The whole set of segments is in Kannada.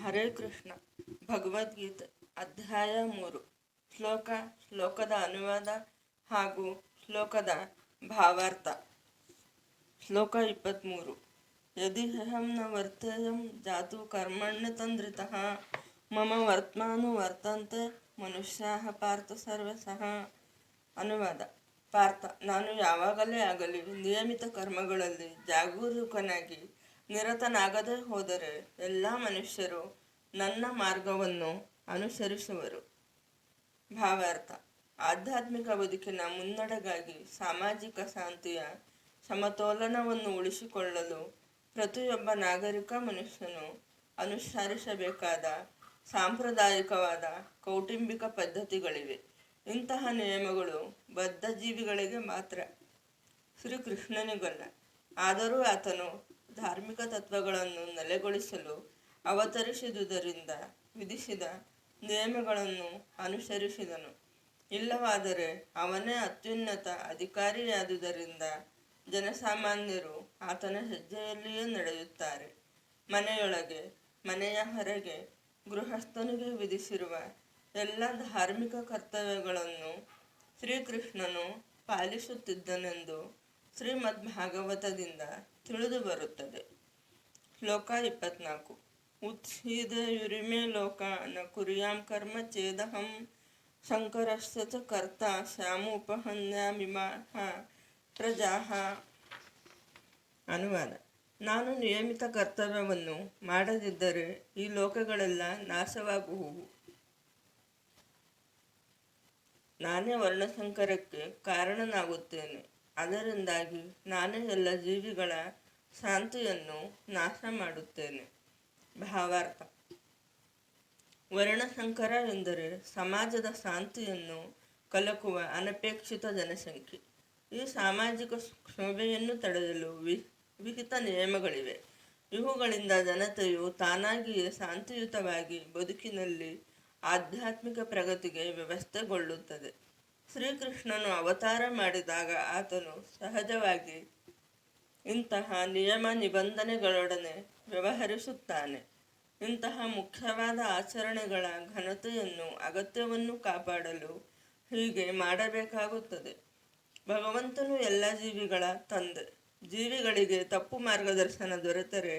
ಹರೇ ಕೃಷ್ಣ. ಭಗವದ್ಗೀತೆ ಅಧ್ಯಾಯ 3. ಶ್ಲೋಕದ ಅನುವಾದ ಹಾಗೂ ಶ್ಲೋಕದ ಭಾವಾರ್ಥ. ಶ್ಲೋಕ 23. ಯದಿ ಹ್ಯಹಂ ನ ವರ್ತೇಯಂ ಜಾತು ಕರ್ಮಣ್ಯತಂದ್ರಿತಃ ಮಮ ವರ್ತ್ಮಾನು ವರ್ತಂತೆ ಮನುಷ್ಯಾಃ ಪಾರ್ಥ ಸರ್ವಶಃ. ಅನುವಾದ. ಪಾರ್ಥ, ನಾನು ಯಾವಾಗಲೇ ಆಗಲಿ ನಿಯಮಿತ ಕರ್ಮಗಳಲ್ಲಿ ಜಾಗರೂಕನಾಗಿ ನಿರತನಾಗದೇ ಹೋದರೆ ಎಲ್ಲ ಮನುಷ್ಯರು ನನ್ನ ಮಾರ್ಗವನ್ನು ಅನುಸರಿಸುವರು. ಭಾವಾರ್ಥ. ಆಧ್ಯಾತ್ಮಿಕ ಬದುಕಿನ ಮುನ್ನಡೆಗಾಗಿ ಸಾಮಾಜಿಕ ಶಾಂತಿಯ ಸಮತೋಲನವನ್ನು ಉಳಿಸಿಕೊಳ್ಳಲು ಪ್ರತಿಯೊಬ್ಬ ನಾಗರಿಕ ಮನುಷ್ಯನು ಅನುಸರಿಸಬೇಕಾದ ಸಾಂಪ್ರದಾಯಿಕವಾದ ಕೌಟುಂಬಿಕ ಪದ್ಧತಿಗಳಿವೆ. ಇಂತಹ ನಿಯಮಗಳು ಬದ್ಧ ಜೀವಿಗಳಿಗೆ ಮಾತ್ರ, ಶ್ರೀಕೃಷ್ಣನಿಗಲ್ಲ. ಆದರೂ ಆತನು ಧಾರ್ಮಿಕ ತತ್ವಗಳನ್ನು ನೆಲೆಗೊಳಿಸಲು ಅವತರಿಸಿದುದರಿಂದ ವಿಧಿಸಿದ ನಿಯಮಗಳನ್ನು ಅನುಸರಿಸಿದನು. ಇಲ್ಲವಾದರೆ ಅವನೇ ಅತ್ಯುನ್ನತ ಅಧಿಕಾರಿಯಾದುದರಿಂದ ಜನಸಾಮಾನ್ಯರು ಆತನ ಹೆಜ್ಜೆಯಲ್ಲಿಯೇ ನಡೆಯುತ್ತಾರೆ. ಮನೆಯೊಳಗೆ, ಮನೆಯ ಹೊರಗೆ ಗೃಹಸ್ಥನಿಗೆ ವಿಧಿಸಿರುವ ಎಲ್ಲ ಧಾರ್ಮಿಕ ಕರ್ತವ್ಯಗಳನ್ನು ಶ್ರೀಕೃಷ್ಣನು ಪಾಲಿಸುತ್ತಿದ್ದನೆಂದು ಶ್ರೀಮದ್ ಭಾಗವತದಿಂದ ತಿಳಿದು ಬರುತ್ತದೆ. ಶ್ಲೋಕ 24. ಉತ್ಸೀದಯುರಿಮೇ ಲೋಕ ನ ಕುರ್ಯಾಂ ಕರ್ಮ ಚೇದಹಂ ಶಂಕರಸ್ಯ ಚ ಕರ್ತ ಸ್ಯಾಮುಪಹನ್ಯಾಮಿಮಾಃ ಪ್ರಜಾಃ. ಅನುವಾದ. ನಾನು ನಿಯಮಿತ ಕರ್ತವ್ಯವನ್ನು ಮಾಡದಿದ್ದರೆ ಈ ಲೋಕಗಳೆಲ್ಲ ನಾಶವಾಗುವುವು. ನಾನೇ ವರ್ಣಸಂಕರಕ್ಕೆ ಕಾರಣನಾಗುತ್ತೇನೆ. ಅದರಿಂದಾಗಿ ನಾನೇ ಎಲ್ಲ ಜೀವಿಗಳ ಶಾಂತಿಯನ್ನು ನಾಶ ಮಾಡುತ್ತೇನೆ. ಭಾವಾರ್ಥ. ವರ್ಣಸಂಕರ ಎಂದರೆ ಸಮಾಜದ ಶಾಂತಿಯನ್ನು ಕಲಕುವ ಅನಪೇಕ್ಷಿತ ಜನಸಂಖ್ಯೆ. ಈ ಸಾಮಾಜಿಕ ಕ್ಷೋಭೆಯನ್ನು ತಡೆಯಲು ವಿಹಿತ ನಿಯಮಗಳಿವೆ. ಇವುಗಳಿಂದ ಜನತೆಯು ತಾನಾಗಿಯೇ ಶಾಂತಿಯುತವಾಗಿ ಬದುಕಿನಲ್ಲಿ ಆಧ್ಯಾತ್ಮಿಕ ಪ್ರಗತಿಗೆ ವ್ಯವಸ್ಥೆಗೊಳ್ಳುತ್ತದೆ. ಶ್ರೀಕೃಷ್ಣನು ಅವತಾರ ಮಾಡಿದಾಗ ಆತನು ಸಹಜವಾಗಿ ಇಂತಹ ನಿಯಮ ನಿಬಂಧನೆಗಳೊಡನೆ ವ್ಯವಹರಿಸುತ್ತಾನೆ. ಇಂತಹ ಮುಖ್ಯವಾದ ಆಚರಣೆಗಳ ಘನತೆಯನ್ನು ಅಗತ್ಯವನ್ನು ಕಾಪಾಡಲು ಹೀಗೆ ಮಾಡಬೇಕಾಗುತ್ತದೆ. ಭಗವಂತನು ಎಲ್ಲ ಜೀವಿಗಳ ತಂದೆ. ಜೀವಿಗಳಿಗೆ ತಪ್ಪು ಮಾರ್ಗದರ್ಶನ ದೊರೆತರೆ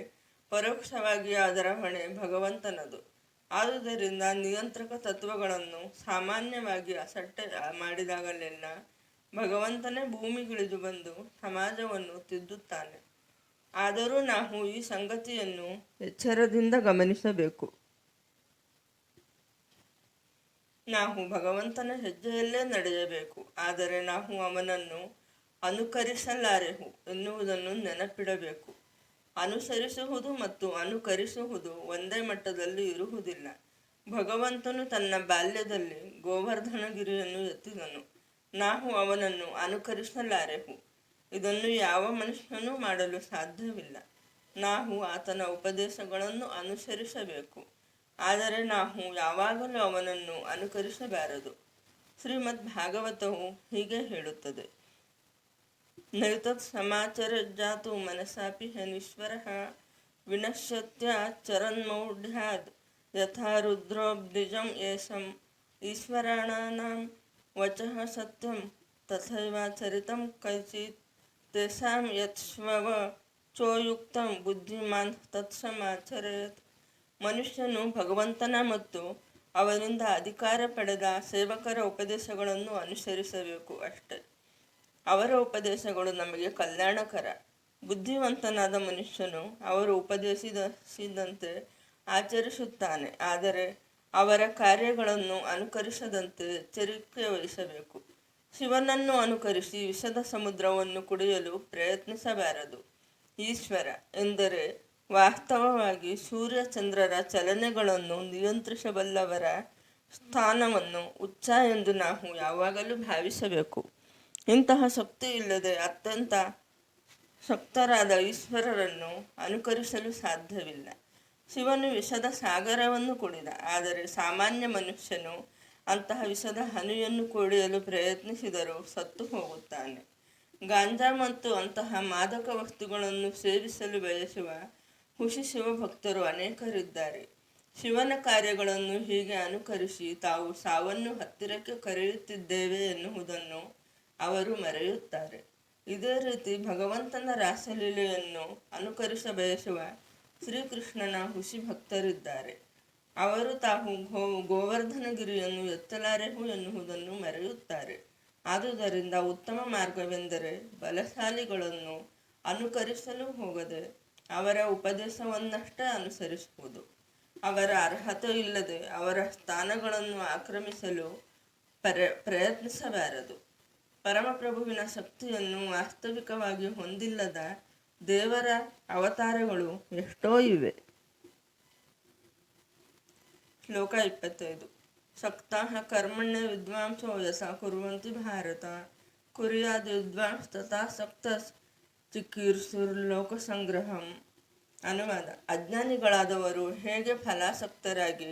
ಪರೋಕ್ಷವಾಗಿ ಅದರ ಹೊಣೆ ಭಗವಂತನದು. ಆದುದರಿಂದ ನಿಯಂತ್ರಕ ತತ್ವಗಳನ್ನು ಸಾಮಾನ್ಯವಾಗಿ ಅಸಡ್ಡೆ ಮಾಡಿದಾಗಲೆಲ್ಲ ಭಗವಂತನೇ ಭೂಮಿಗಿಳಿದು ಬಂದು ಸಮಾಜವನ್ನು ತಿದ್ದುತ್ತಾನೆ. ಆದರೂ ನಾವು ಈ ಸಂಗತಿಯನ್ನು ಎಚ್ಚರದಿಂದ ಗಮನಿಸಬೇಕು. ನಾವು ಭಗವಂತನ ಹೆಜ್ಜೆಯಲ್ಲೇ ನಡೆಯಬೇಕು. ಆದರೆ ನಾವು ಅವನನ್ನು ಅನುಕರಿಸಲಾರೆವು ಎನ್ನುವುದನ್ನು ನೆನಪಿಡಬೇಕು. ಅನುಸರಿಸುವುದು ಮತ್ತು ಅನುಕರಿಸುವುದು ಒಂದೇ ಮಟ್ಟದಲ್ಲಿ ಇರುವುದಿಲ್ಲ. ಭಗವಂತನು ತನ್ನ ಬಾಲ್ಯದಲ್ಲಿ ಗೋವರ್ಧನಗಿರಿಯನ್ನು ಎತ್ತಿದನು. ನಾವು ಅವನನ್ನು ಅನುಕರಿಸಲಾರೆವು. ಇದನ್ನು ಯಾವ ಮನುಷ್ಯನೂ ಮಾಡಲು ಸಾಧ್ಯವಿಲ್ಲ. ನಾವು ಆತನ ಉಪದೇಶಗಳನ್ನು ಅನುಸರಿಸಬೇಕು. ಆದರೆ ನಾವು ಯಾವಾಗಲೂ ಅವನನ್ನು ಅನುಕರಿಸಬಾರದು. ಶ್ರೀಮದ್ ಭಾಗವತವು ಹೀಗೆ ಹೇಳುತ್ತದೆ. ನೈತತ್ ಸಮಾಚರಜ್ಜಾತು ಮನಸಾಪಿ ಹನೀಶ್ವರಃ ವಿನಶ್ಯತ್ಯಾಚರನ್ಮೌಢ್ಯಾದ್ ಯಥಾ ರುದ್ರೋಬ್ಧಿಜಂ ಯೇಷಂ ಈಶ್ವರಾಣಾನಾಂ ವಚಃ ಸತ್ಯಂ ತಥೈವಾಚರಿತಂ ಕೈಚಿತ್ ತೇಷಾಂ ಯತ್ಸ್ವವ ಚೋಯುಕ್ತಂ ಬುದ್ಧಿಮಾನ್ ತತ್ಸಮಾಚರೇತ್. ಮನುಷ್ಯನು ಭಗವಂತನ ಮತ್ತು ಅವನಿಂದ ಅಧಿಕಾರ ಪಡೆದ ಸೇವಕರ ಉಪದೇಶಗಳನ್ನು ಅನುಸರಿಸಬೇಕು ಅಷ್ಟೆ. ಅವರ ಉಪದೇಶಗಳು ನಮಗೆ ಕಲ್ಯಾಣಕರ. ಬುದ್ಧಿವಂತನಾದ ಮನುಷ್ಯನು ಅವರು ಉಪದೇಶಿಸಿದಂತೆ ಆಚರಿಸುತ್ತಾನೆ. ಆದರೆ ಅವರ ಕಾರ್ಯಗಳನ್ನು ಅನುಕರಿಸದಂತೆ ಎಚ್ಚರಿಕೆ ವಹಿಸಬೇಕು. ಶಿವನನ್ನು ಅನುಕರಿಸಿ ವಿಷದ ಸಮುದ್ರವನ್ನು ಕುಡಿಯಲು ಪ್ರಯತ್ನಿಸಬಾರದು. ಈಶ್ವರ ಎಂದರೆ ವಾಸ್ತವವಾಗಿ ಸೂರ್ಯ ಚಂದ್ರರ ಚಲನೆಗಳನ್ನು ನಿಯಂತ್ರಿಸಬಲ್ಲವರ ಸ್ಥಾನವನ್ನು ಉಚ್ಚ ಎಂದು ನಾವು ಯಾವಾಗಲೂ ಭಾವಿಸಬೇಕು. ಇಂತಹ ಶಕ್ತಿ ಇಲ್ಲದೆ ಅತ್ಯಂತ ಶಕ್ತರಾದ ಈಶ್ವರರನ್ನು ಅನುಕರಿಸಲು ಸಾಧ್ಯವಿಲ್ಲ. ಶಿವನು ವಿಷದ ಸಾಗರವನ್ನು ಕುಡಿದ. ಆದರೆ ಸಾಮಾನ್ಯ ಮನುಷ್ಯನು ಅಂತಹ ವಿಷದ ಹನಿಯನ್ನು ಕುಡಿಯಲು ಪ್ರಯತ್ನಿಸಿದರೂ ಸತ್ತು ಹೋಗುತ್ತಾನೆ. ಗಾಂಜಾ ಮತ್ತು ಅಂತಹ ಮಾದಕ ವಸ್ತುಗಳನ್ನು ಸೇವಿಸಲು ಬಯಸುವ ಹುಸಿ ಶಿವಭಕ್ತರು ಅನೇಕರಿದ್ದಾರೆ. ಶಿವನ ಕಾರ್ಯಗಳನ್ನು ಹೀಗೆ ಅನುಕರಿಸಿ ತಾವು ಸಾವನ್ನು ಹತ್ತಿರಕ್ಕೆ ಕರೆಯುತ್ತಿದ್ದೇವೆ ಎನ್ನುವುದನ್ನು ಅವರು ಮರೆಯುತ್ತಾರೆ. ಇದೇ ರೀತಿ ಭಗವಂತನ ರಾಸಲೀಲೆಯನ್ನು ಅನುಕರಿಸ ಬಯಸುವ ಶ್ರೀಕೃಷ್ಣನ ಹುಸಿ ಭಕ್ತರಿದ್ದಾರೆ. ಅವರು ತಾವು ಗೋವರ್ಧನಗಿರಿಯನ್ನು ಎತ್ತಲಾರೆವು ಎನ್ನುವುದನ್ನು ಮರೆಯುತ್ತಾರೆ. ಆದುದರಿಂದ ಉತ್ತಮ ಮಾರ್ಗವೆಂದರೆ ಬಲಶಾಲಿಗಳನ್ನು ಅನುಕರಿಸಲು ಹೋಗದೆ ಅವರ ಉಪದೇಶವನ್ನಷ್ಟೇ ಅನುಸರಿಸುವುದು. ಅವರ ಅರ್ಹತೆ ಇಲ್ಲದೆ ಅವರ ಸ್ಥಾನಗಳನ್ನು ಆಕ್ರಮಿಸಲು ಪ್ರಯತ್ನಿಸಬಾರದು. ಪರಮಪ್ರಭುವಿನ ಶಕ್ತಿಯನ್ನು ವಾಸ್ತವಿಕವಾಗಿ ಹೊಂದಿಲ್ಲದ ದೇವರ ಅವತಾರಗಳು ಎಷ್ಟೋ ಇವೆ. ಶ್ಲೋಕ 25. ಶಕ್ತಃ ಕರ್ಮಣ್ಯ ವಿದ್ವಾಂಸೋ ಯಸ ಕುರ್ವಂತಿ ಭಾರತ ಕುರ್ಯಾದ್ ವಿದ್ವಾಂಸ ತಥಾ ಶಕ್ತ ಚಿಕೀರ್ಷುರ್ಲೋಕ ಸಂಗ್ರಹಂ. ಅನುವಾದ: ಅಜ್ಞಾನಿಗಳಾದವರು ಹೇಗೆ ಫಲಾಸಕ್ತರಾಗಿ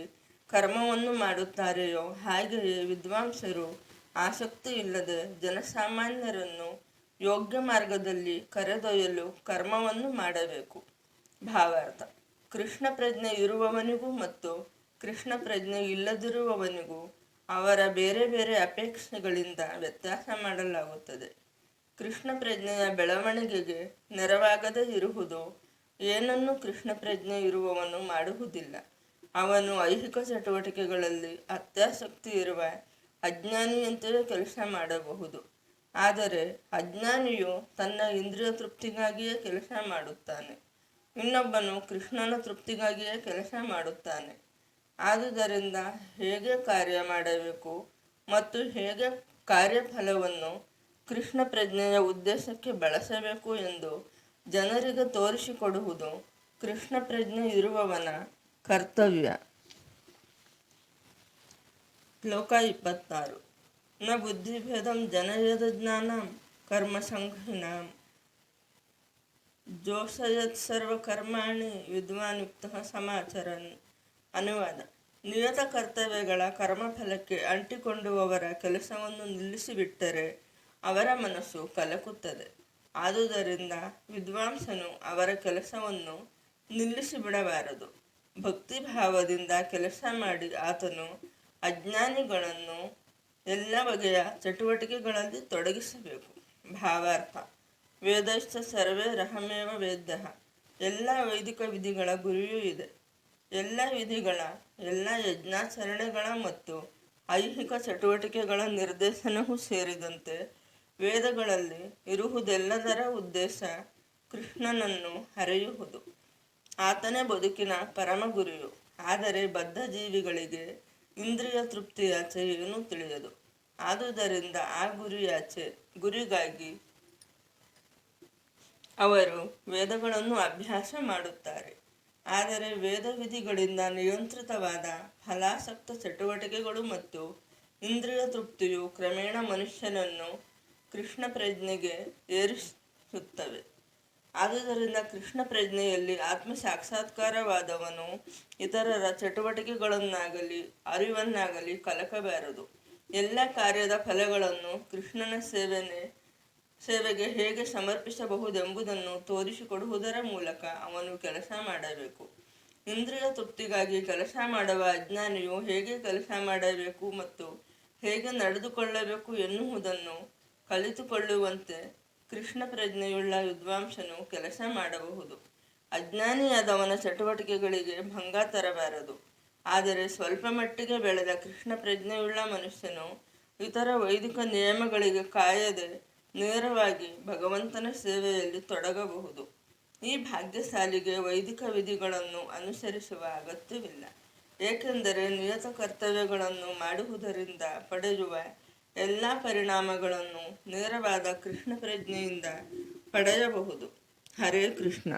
ಕರ್ಮವನ್ನು ಮಾಡುತ್ತಾರೆಯೋ ಹಾಗೆಯೇ ವಿದ್ವಾಂಸರು ಆಸಕ್ತಿ ಇಲ್ಲದೆ ಜನಸಾಮಾನ್ಯರನ್ನು ಯೋಗ್ಯ ಮಾರ್ಗದಲ್ಲಿ ಕರೆದೊಯ್ಯಲು ಕರ್ಮವನ್ನು ಮಾಡಬೇಕು. ಭಾವಾರ್ಥ: ಕೃಷ್ಣ ಪ್ರಜ್ಞೆ ಇರುವವನಿಗೂ ಮತ್ತು ಕೃಷ್ಣ ಪ್ರಜ್ಞೆ ಇಲ್ಲದಿರುವವನಿಗೂ ಅವರ ಬೇರೆ ಬೇರೆ ಅಪೇಕ್ಷೆಗಳಿಂದ ವ್ಯತ್ಯಾಸ ಮಾಡಲಾಗುತ್ತದೆ. ಕೃಷ್ಣ ಪ್ರಜ್ಞೆಯ ಬೆಳವಣಿಗೆಗೆ ನೆರವಾಗದೇ ಇರುವುದು ಏನನ್ನು ಕೃಷ್ಣ ಪ್ರಜ್ಞೆ ಇರುವವನು ಮಾಡುವುದಿಲ್ಲ. ಅವನು ಐಹಿಕ ಚಟುವಟಿಕೆಗಳಲ್ಲಿ ಅತ್ಯಾಸಕ್ತಿ ಇರುವ ಅಜ್ಞಾನಿಯಂತೆಯೇ ಕೆಲಸ ಮಾಡಬಹುದು. ಆದರೆ ಅಜ್ಞಾನಿಯು ತನ್ನ ಇಂದ್ರಿಯ ತೃಪ್ತಿಗಾಗಿಯೇ ಕೆಲಸ ಮಾಡುತ್ತಾನೆ. ಇನ್ನೊಬ್ಬನು ಕೃಷ್ಣನ ತೃಪ್ತಿಗಾಗಿಯೇ ಕೆಲಸ ಮಾಡುತ್ತಾನೆ. ಆದುದರಿಂದ ಹೇಗೆ ಕಾರ್ಯ ಮಾಡಬೇಕು ಮತ್ತು ಹೇಗೆ ಕಾರ್ಯಫಲವನ್ನು ಕೃಷ್ಣ ಪ್ರಜ್ಞೆಯ ಉದ್ದೇಶಕ್ಕೆ ಬಳಸಬೇಕು ಎಂದು ಜನರಿಗೆ ತೋರಿಸಿಕೊಡುವುದು ಕೃಷ್ಣ ಪ್ರಜ್ಞೆ ಇರುವವನ ಕರ್ತವ್ಯ. ಶ್ಲೋಕ 26. ನ ಬುದ್ಧಿಭೇದಂ ಜನಯದ ಜ್ಞಾನಂ ಕರ್ಮಸಂಘಿನಾಂ ಜೋಷಯತ್ ಸರ್ವಕರ್ಮಾಣಿ ವಿದ್ವಾನ್ಯುಕ್ತಃ ಸಮಾಚರನ್. ಅನುವಾದ: ನಿಯತ ಕರ್ತವ್ಯಗಳ ಕರ್ಮಫಲಕ್ಕೆ ಅಂಟಿಕೊಂಡುವವರ ಕೆಲಸವನ್ನು ನಿಲ್ಲಿಸಿಬಿಟ್ಟರೆ ಅವರ ಮನಸ್ಸು ಕಲಕುತ್ತದೆ. ಆದುದರಿಂದ ವಿದ್ವಾಂಸನು ಅವರ ಕೆಲಸವನ್ನು ನಿಲ್ಲಿಸಿಬಿಡಬಾರದು. ಭಕ್ತಿಭಾವದಿಂದ ಕೆಲಸ ಮಾಡಿ ಆತನು ಅಜ್ಞಾನಿಗಳನ್ನು ಎಲ್ಲ ಬಗೆಯ ಚಟುವಟಿಕೆಗಳಲ್ಲಿ ತೊಡಗಿಸಬೇಕು. ಭಾವಾರ್ಥ: ವೇದಶ್ಚ ಸರ್ವೇ ರಹಮೇವ ವೇದ್ಯಃ. ಎಲ್ಲ ವೈದಿಕ ವಿಧಿಗಳ ಗುರಿಯೂ ಇದೆ. ಎಲ್ಲ ವಿಧಿಗಳ, ಎಲ್ಲ ಯಜ್ಞಾಚರಣೆಗಳ ಮತ್ತು ಐಹಿಕ ಚಟುವಟಿಕೆಗಳ ನಿರ್ದೇಶನವೂ ಸೇರಿದಂತೆ ವೇದಗಳಲ್ಲಿ ಇರುವುದೆಲ್ಲದರ ಉದ್ದೇಶ ಕೃಷ್ಣನನ್ನು ಹರೆಯುವುದು. ಆತನೇ ಬದುಕಿನ ಪರಮ ಗುರಿಯು. ಆದರೆ ಬದ್ಧ ಜೀವಿಗಳಿಗೆ ಇಂದ್ರಿಯ ತೃಪ್ತಿಯಾಚೆ ಏನೂ ತಿಳಿಯದು. ಆದುದರಿಂದ ಆ ಗುರಿಗಾಗಿ ಅವರು ವೇದಗಳನ್ನು ಅಭ್ಯಾಸ ಮಾಡುತ್ತಾರೆ. ಆದರೆ ವೇದವಿಧಿಗಳಿಂದ ನಿಯಂತ್ರಿತವಾದ ಫಲಾಸಕ್ತ ಚಟುವಟಿಕೆಗಳು ಮತ್ತು ಇಂದ್ರಿಯ ತೃಪ್ತಿಯು ಕ್ರಮೇಣ ಮನುಷ್ಯನನ್ನು ಕೃಷ್ಣ ಪ್ರಜ್ಞೆಗೆ ಏರಿಸುತ್ತವೆ. ಆದುದರಿಂದ ಕೃಷ್ಣ ಪ್ರಜ್ಞೆಯಲ್ಲಿ ಆತ್ಮ ಸಾಕ್ಷಾತ್ಕಾರವಾದವನು ಇತರರ ಚಟುವಟಿಕೆಗಳನ್ನಾಗಲಿ ಅರಿವನ್ನಾಗಲಿ ಕಲಕಬಾರದು. ಎಲ್ಲ ಕಾರ್ಯದ ಫಲಗಳನ್ನು ಕೃಷ್ಣನ ಸೇವೆಗೆ ಹೇಗೆ ಸಮರ್ಪಿಸಬಹುದೆಂಬುದನ್ನು ತೋರಿಸಿಕೊಡುವುದರ ಮೂಲಕ ಅವನು ಕೆಲಸ ಮಾಡಬೇಕು. ಇಂದ್ರಿಯ ತೃಪ್ತಿಗಾಗಿ ಕೆಲಸ ಮಾಡುವ ಅಜ್ಞಾನಿಯು ಹೇಗೆ ಕೆಲಸ ಮಾಡಬೇಕು ಮತ್ತು ಹೇಗೆ ನಡೆದುಕೊಳ್ಳಬೇಕು ಎನ್ನುವುದನ್ನು ಕಲಿತುಕೊಳ್ಳುವಂತೆ ಕೃಷ್ಣ ಪ್ರಜ್ಞೆಯುಳ್ಳ ವಿದ್ವಾಂಸನು ಕೆಲಸ ಮಾಡಬಹುದು. ಅಜ್ಞಾನಿಯಾದವನ ಚಟುವಟಿಕೆಗಳಿಗೆ ಭಂಗ ತರಬಾರದು. ಆದರೆ ಸ್ವಲ್ಪ ಮಟ್ಟಿಗೆ ಬೆಳೆದ ಕೃಷ್ಣ ಪ್ರಜ್ಞೆಯುಳ್ಳ ಮನುಷ್ಯನು ಇತರ ವೈದಿಕ ನಿಯಮಗಳಿಗೆ ಕಾಯದೆ ನೇರವಾಗಿ ಭಗವಂತನ ಸೇವೆಯಲ್ಲಿ ತೊಡಗಬಹುದು. ಈ ಭಾಗ್ಯಶಾಲಿಗೆ ವೈದಿಕ ವಿಧಿಗಳನ್ನು ಅನುಸರಿಸುವ ಅಗತ್ಯವಿಲ್ಲ. ಏಕೆಂದರೆ ನಿಯತ ಕರ್ತವ್ಯಗಳನ್ನು ಮಾಡುವುದರಿಂದ ಪಡೆಯುವ ಎಲ್ಲ ಪರಿಣಾಮಗಳನ್ನು ನೇರವಾದ ಕೃಷ್ಣ ಪ್ರಜ್ಞೆಯಿಂದ ಪಡೆಯಬಹುದು. ಹರೇ ಕೃಷ್ಣ.